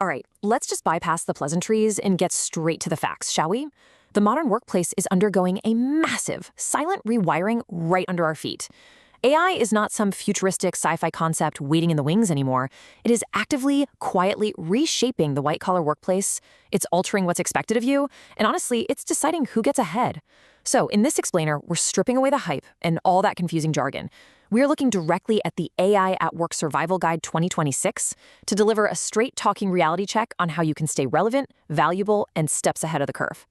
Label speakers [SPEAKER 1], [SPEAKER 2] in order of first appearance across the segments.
[SPEAKER 1] All right, let's just bypass the pleasantries and get straight to the facts, shall we? The modern workplace is undergoing a massive, silent rewiring right under our feet. AI is not some futuristic sci-fi concept waiting in the wings anymore. It is actively, quietly reshaping the white-collar workplace. It's altering what's expected of you, and honestly, it's deciding who gets ahead. So in this explainer, we're stripping away the hype and all that confusing jargon. We're looking directly at the AI at Work Survival Guide 2026 to deliver a straight-talking reality check on how you can stay relevant, valuable, and steps ahead of the curve.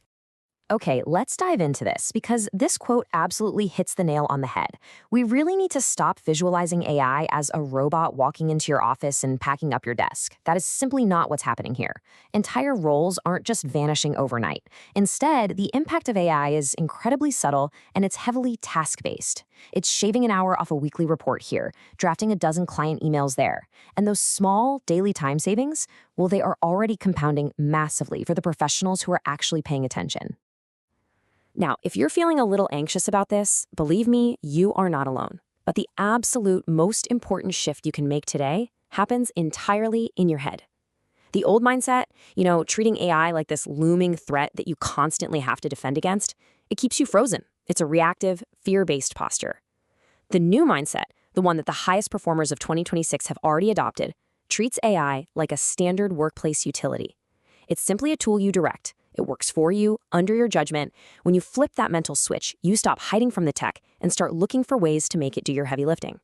[SPEAKER 2] Okay, let's dive into this because this quote absolutely hits the nail on the head. We really need to stop visualizing AI as a robot walking into your office and packing up your desk. That is simply not what's happening here. Entire roles aren't just vanishing overnight. Instead, the impact of AI is incredibly subtle and it's heavily task-based. It's shaving an hour off a weekly report here, drafting a dozen client emails there. And those small daily time savings, well, they are already compounding massively for the professionals who are actually paying attention. Now, if you're feeling a little anxious about this, believe me, you are not alone. But the absolute most important shift you can make today happens entirely in your head. The old mindset, treating AI like this looming threat that you constantly have to defend against, it keeps you frozen. It's a reactive, fear-based posture. The new mindset, the one that the highest performers of 2026 have already adopted, treats AI like a standard workplace utility. It's simply a tool you direct. It works for you, under your judgment. When you flip that mental switch, you stop hiding from the tech and start looking for ways to make it do your heavy lifting.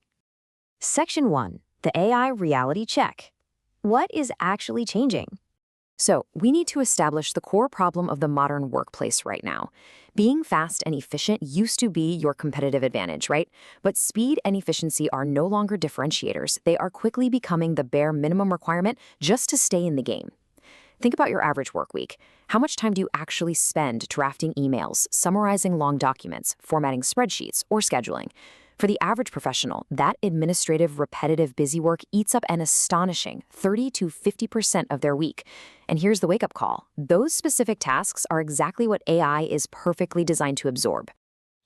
[SPEAKER 2] Section 1. The AI reality check. What is actually changing?
[SPEAKER 1] So, we need to establish the core problem of the modern workplace right now. Being fast and efficient used to be your competitive advantage, right? But speed and efficiency are no longer differentiators. They are quickly becoming the bare minimum requirement just to stay in the game. Think about your average work week. How much time do you actually spend drafting emails, summarizing long documents, formatting spreadsheets, or scheduling? For the average professional, that administrative, repetitive, busy work eats up an astonishing 30 to 50% of their week. And here's the wake-up call. Those specific tasks are exactly what AI is perfectly designed to absorb.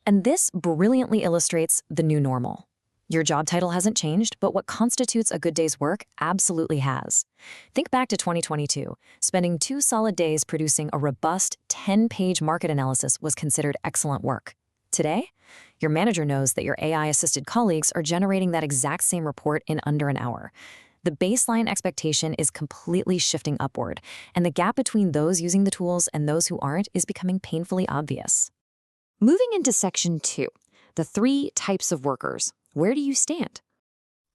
[SPEAKER 1] And this brilliantly illustrates the new normal. Your job title hasn't changed, but what constitutes a good day's work absolutely has. Think back to 2022. Spending 2 solid days producing a robust 10-page market analysis was considered excellent work. Today, your manager knows that your AI-assisted colleagues are generating that exact same report in under an hour. The baseline expectation is completely shifting upward, and the gap between those using the tools and those who aren't is becoming painfully obvious. Moving into Section 2, the 3 types of workers. Where do you stand?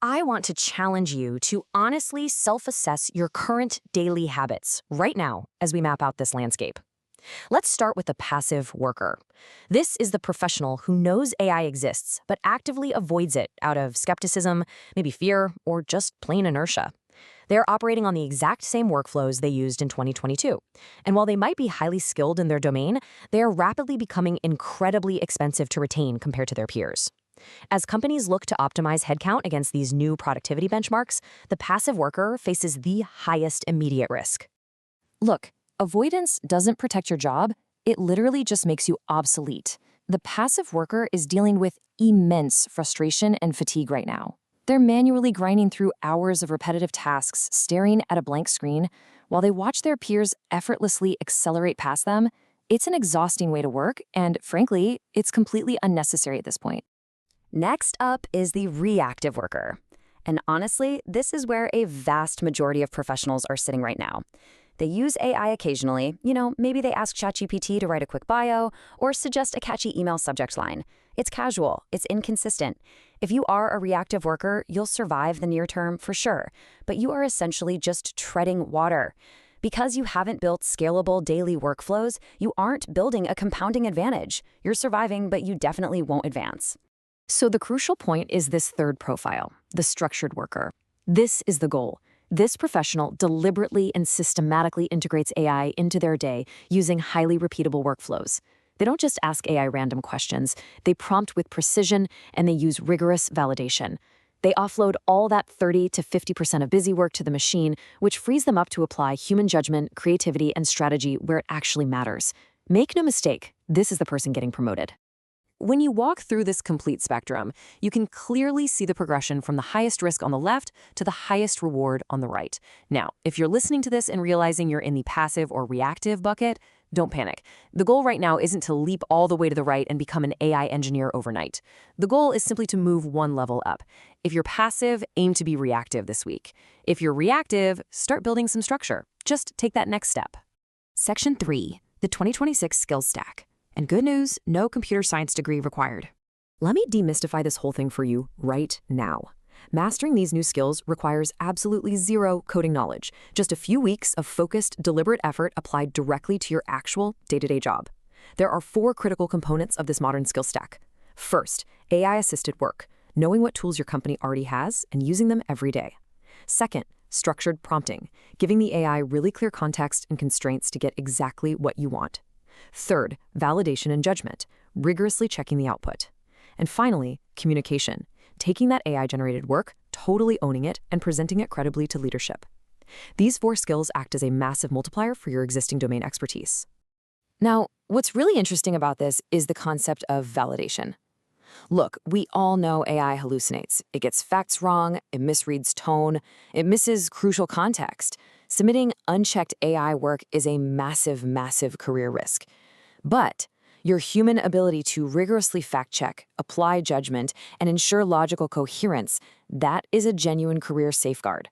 [SPEAKER 1] I want to challenge you to honestly self-assess your current daily habits right now as we map out this landscape. Let's start with the passive worker. This is the professional who knows AI exists, but actively avoids it out of skepticism, maybe fear, or just plain inertia. They're operating on the exact same workflows they used in 2022. And while they might be highly skilled in their domain, they are rapidly becoming incredibly expensive to retain compared to their peers. As companies look to optimize headcount against these new productivity benchmarks, the passive worker faces the highest immediate risk. Look, avoidance doesn't protect your job, it literally just makes you obsolete. The passive worker is dealing with immense frustration and fatigue right now. They're manually grinding through hours of repetitive tasks, staring at a blank screen, while they watch their peers effortlessly accelerate past them. It's an exhausting way to work, and frankly, it's completely unnecessary at this point. Next up is the reactive worker. And honestly, this is where a vast majority of professionals are sitting right now. They use AI occasionally. Maybe they ask ChatGPT to write a quick bio or suggest a catchy email subject line. It's casual, it's inconsistent. If you are a reactive worker, you'll survive the near term for sure, but you are essentially just treading water. Because you haven't built scalable daily workflows, you aren't building a compounding advantage. You're surviving, but you definitely won't advance. So the crucial point is this third profile, the structured worker. This is the goal. This professional deliberately and systematically integrates AI into their day using highly repeatable workflows. They don't just ask AI random questions, they prompt with precision and they use rigorous validation. They offload all that 30 to 50% of busy work to the machine, which frees them up to apply human judgment, creativity, and strategy where it actually matters. Make no mistake, this is the person getting promoted. when you walk through this complete spectrum, you can clearly see the progression from the highest risk on the left to the highest reward on the right. Now, if you're listening to this and realizing you're in the passive or reactive bucket, don't panic. The goal right now isn't to leap all the way to the right and become an AI engineer overnight. The goal is simply to move one level up. If you're passive, aim to be reactive this week. If you're reactive, start building some structure. Just take that next step. Section 3, the 2026 Skills Stack. And good news, no computer science degree required. Let me demystify this whole thing for you right now. Mastering these new skills requires absolutely zero coding knowledge, just a few weeks of focused, deliberate effort applied directly to your actual day-to-day job. There are 4 critical components of this modern skill stack. First, AI-assisted work, knowing what tools your company already has and using them every day. Second, structured prompting, giving the AI really clear context and constraints to get exactly what you want. Third, validation and judgment, rigorously checking the output. And finally, communication, taking that AI-generated work, totally owning it, and presenting it credibly to leadership. These 4 skills act as a massive multiplier for your existing domain expertise. Now, what's really interesting about this is the concept of validation. Look, we all know AI hallucinates. It gets facts wrong, it misreads tone, it misses crucial context. Submitting unchecked AI work is a massive, massive career risk. But your human ability to rigorously fact-check, apply judgment, and ensure logical coherence, that is a genuine career safeguard.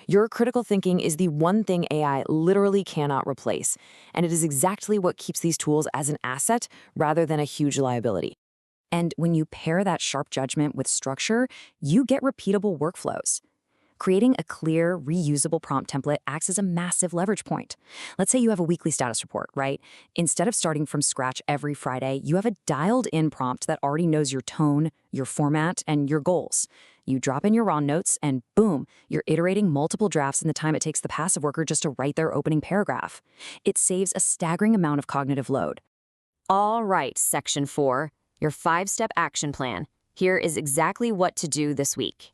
[SPEAKER 1] Your critical thinking is the one thing AI literally cannot replace, and it is exactly what keeps these tools as an asset rather than a huge liability. And when you pair that sharp judgment with structure, you get repeatable workflows. Creating a clear, reusable prompt template acts as a massive leverage point. Let's say you have a weekly status report, right? Instead of starting from scratch every Friday, you have a dialed-in prompt that already knows your tone, your format, and your goals. You drop in your raw notes, and boom, you're iterating multiple drafts in the time it takes the passive worker just to write their opening paragraph. It saves a staggering amount of cognitive load. All right, Section 4, your 5-step action plan. Here is exactly what to do this week.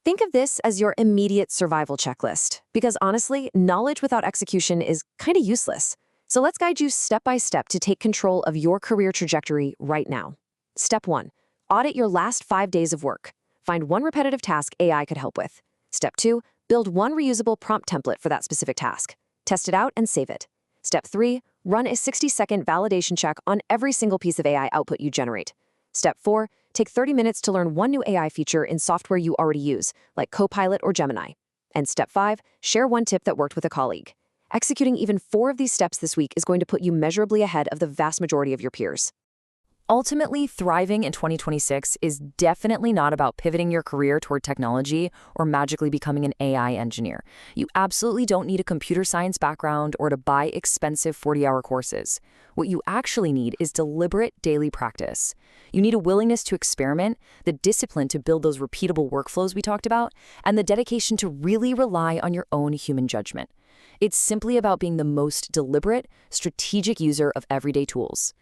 [SPEAKER 1] Think of this as your immediate survival checklist, because honestly, knowledge without execution is kind of useless. So let's guide you step by step to take control of your career trajectory right now. Step 1, audit your last 5 days of work. Find one repetitive task AI could help with. Step 2, build one reusable prompt template for that specific task. Test it out and save it. Step 3, run a 60-second validation check on every single piece of AI output you generate. Step 4, take 30 minutes to learn one new AI feature in software you already use, like Copilot or Gemini. And Step 5, share one tip that worked with a colleague. Executing even 4 of these steps this week is going to put you measurably ahead of the vast majority of your peers. Ultimately, thriving in 2026 is definitely not about pivoting your career toward technology or magically becoming an AI engineer. You absolutely don't need a computer science background or to buy expensive 40-hour courses. What you actually need is deliberate daily practice. You need a willingness to experiment, the discipline to build those repeatable workflows we talked about, and the dedication to really rely on your own human judgment. It's simply about being the most deliberate, strategic user of everyday tools.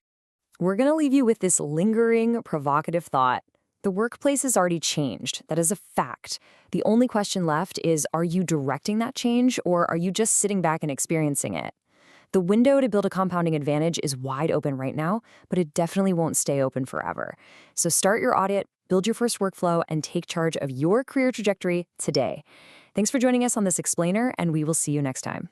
[SPEAKER 1] We're going to leave you with this lingering, provocative thought. The workplace has already changed. That is a fact. The only question left is, are you directing that change, or are you just sitting back and experiencing it? The window to build a compounding advantage is wide open right now, but it definitely won't stay open forever. So start your audit, build your first workflow, and take charge of your career trajectory today. Thanks for joining us on this explainer, and we will see you next time.